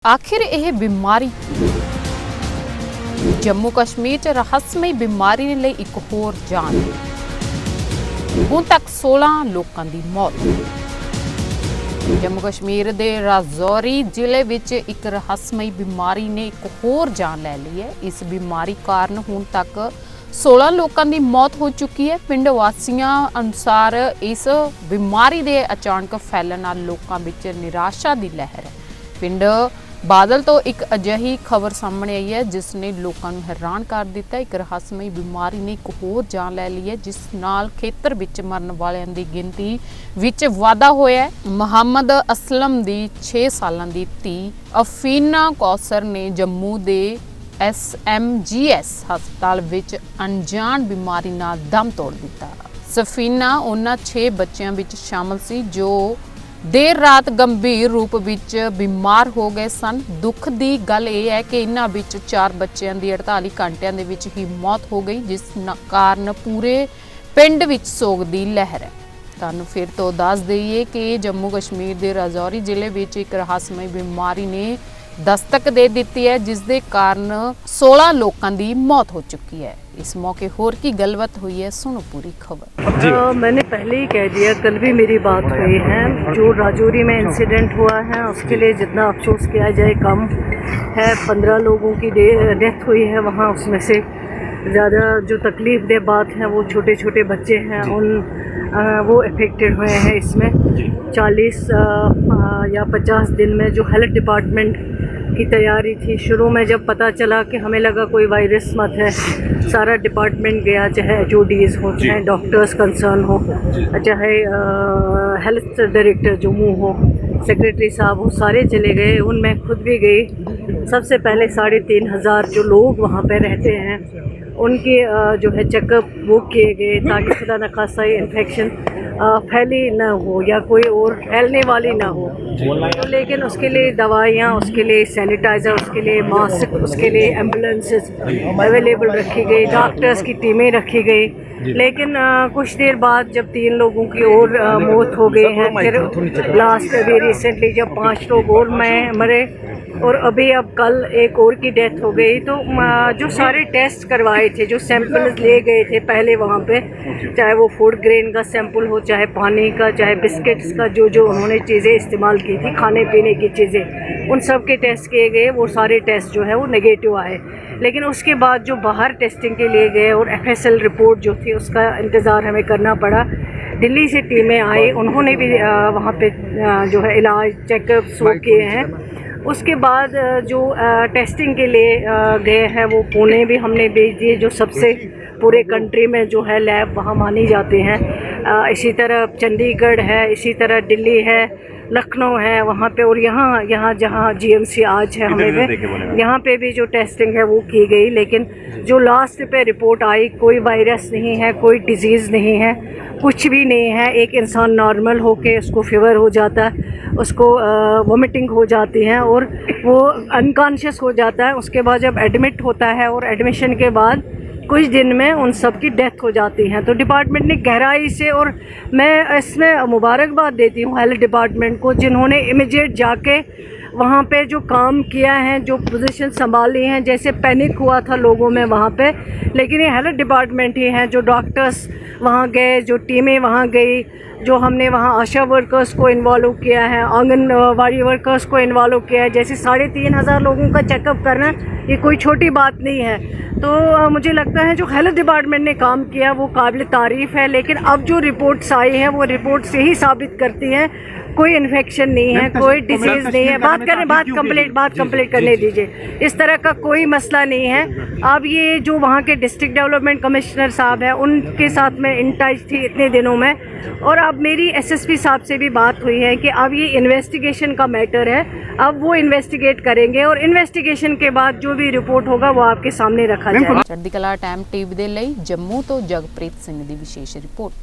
आखिर यह बीमारी जम्मू कश्मीर च रहस्यमई बीमारी ने लई एक होर जान। हुण तक 16 लोगों की मौत। जम्मू कश्मीर के राजौरी जिले विच एक रहस्यमई बीमारी ने एक होर जान ले ली है। इस बीमारी कारण हुण तक 16 लोगों की मौत हो चुकी है। पिंड वासियों अनुसार इस बीमारी के अचानक फैलण नाल लोकां विच निराशा की लहर है। पिंड बादल तो एक अजिही खबर सामने आई है जिसने लोगों को हैरान कर दिता। एक रहस्यमई बीमारी ने एक होर जान ले ली है जिस नाल खेतर विच मरन वालियां दी गिनती विच वाधा होया है। मुहम्मद असलम दी 6 सालां दी धी अफीना कौसर ने जम्मू दे SMGS हस्पताल विच अनजान बीमारी नाल दम तोड़ दिता। सफीना उन्हां 6 बच्चों विच शामिल सी जो देर रात गंभीर रूप विच बीमार हो गए सन। दुख की गल यह है कि इन्हां विच 4 बच्चों की 48 घंटिया दे विच ही मौत हो गई जिस कारण पूरे पिंड विच सोग की लहर है। तुहानूं फिर तो दस दईए कि जम्मू कश्मीर के राजौरी जिले विच एक रहस्यमई बीमारी ने दस्तक दे दी है जिस दे कारण 16 लोगों की मौत हो चुकी है। इस मौके होर की गलबात हुई है, सुनो पूरी खबर। मैंने पहले ही कह दिया, कल भी मेरी बात हुई है। जो राजौरी में इंसिडेंट हुआ है उसके लिए जितना अफसोस किया जाए कम है। 15 लोगों की डेथ हुई है वहाँ, उसमें से ज़्यादा जो तकलीफ दे बात है वो छोटे छोटे बच्चे हैं, वो अफेक्टेड हुए हैं। इसमें 40 या 50 दिन में जो हेल्थ डिपार्टमेंट की तैयारी थी, शुरू में जब पता चला कि हमें लगा कोई वायरस मत है, सारा डिपार्टमेंट गया, चाहे HODs हो, चाहे डॉक्टर्स कंसर्न हो, चाहे हेल्थ डायरेक्टर जम्मू हो, सेक्रेटरी साहब हो, सारे चले गए। उनमें खुद भी गई। सबसे पहले 3500 जो लोग वहाँ पे रहते हैं उनके जो है चेकअप वो किए गए ताकि खुदा न खासा इन्फेक्शन फैली ना हो या कोई और फैलने वाली ना हो। तो लेकिन उसके लिए दवाइयाँ, उसके लिए सैनिटाइज़र, उसके लिए मास्क, उसके लिए एम्बुलेंसेस अवेलेबल रखी गई, डॉक्टर्स की टीमें रखी गई। लेकिन कुछ देर बाद जब 3 लोगों की और मौत हो गई है, फिर लास्ट अभी रिसेंटली जब 5 लोग और मरे और अभी अब कल एक और की डेथ हो गई। तो जो सारे टेस्ट करवाए थे, जो सैंपल्स ले गए थे पहले वहाँ पे, चाहे वो फूड ग्रेन का सैंपल हो, चाहे पानी का, चाहे बिस्किट्स का, जो उन्होंने चीज़ें इस्तेमाल की थी, खाने पीने की चीज़ें, उन सब के टेस्ट किए गए। वो सारे टेस्ट जो है वो नेगेटिव आए। लेकिन उसके बाद जो बाहर टेस्टिंग के लिए गए और FSL रिपोर्ट जो थी उसका इंतज़ार हमें करना पड़ा। दिल्ली से टीमें आई, उन्होंने भी वहाँ पे जो है इलाज चेकअप वो किए हैं। उसके बाद जो टेस्टिंग के लिए गए हैं वो पुणे भी हमने भेज दिए, जो सबसे पूरे कंट्री में जो है लैब वहाँ मानी जाते हैं। इसी तरह चंडीगढ़ है, इसी तरह दिल्ली है, लखनऊ है वहाँ पे, और यहाँ जहाँ GMC आज है हमें भी, यहाँ पे भी जो टेस्टिंग है वो की गई। लेकिन जो लास्ट पे रिपोर्ट आई, कोई वायरस नहीं है, कोई डिजीज़ नहीं है, कुछ भी नहीं है। एक इंसान नॉर्मल होके उसको फीवर हो जाता है, उसको वोमिटिंग हो जाती है और वो अनकॉन्शियस हो जाता है। उसके बाद जब एडमिट होता है और एडमिशन के बाद कुछ दिन में उन सब की डेथ हो जाती है। तो डिपार्टमेंट ने गहराई से, और मैं इसमें मुबारकबाद देती हूँ हेल्थ डिपार्टमेंट को जिन्होंने इमीडिएट जाके वहाँ पे जो काम किया है, जो पोजीशन संभाली हैं। जैसे पैनिक हुआ था लोगों में वहाँ पे, लेकिन ये हेल्थ डिपार्टमेंट ही हैं, जो डॉक्टर्स वहाँ गए, जो टीमें वहाँ गई, जो हमने वहाँ आशा वर्कर्स को इन्वॉल्व किया है, आंगनवाड़ी वर्कर्स को इन्वॉल्व किया है। जैसे 3500 लोगों का चेकअप करना ये कोई छोटी बात नहीं है। तो मुझे लगता है जो हेल्थ डिपार्टमेंट ने काम किया वो काबिल तारीफ़ है। लेकिन अब जो रिपोर्ट्स आई हैं वो रिपोर्ट से ही साबित करती हैं कोई इन्फेक्शन नहीं है, कोई डिजीज़ नहीं है। बात कंप्लीट करने दीजिए। इस तरह का कोई मसला नहीं है। अब ये जो वहाँ के डिस्ट्रिक्ट डेवलपमेंट कमिश्नर साहब हैं उनके साथ में इन टच थी इतने दिनों में, और अब मेरी SSP साहब से भी बात हुई है कि अब ये इन्वेस्टिगेशन का मैटर है, अब वो इन्वेस्टिगेट करेंगे और इन्वेस्टिगेशन के बाद जो भी रिपोर्ट होगा वो आपके सामने रखा जाएगा। चढ़दी कला टाइम TV दे लई जम्मू तो जगप्रीत सिंह दी विशेष रिपोर्ट।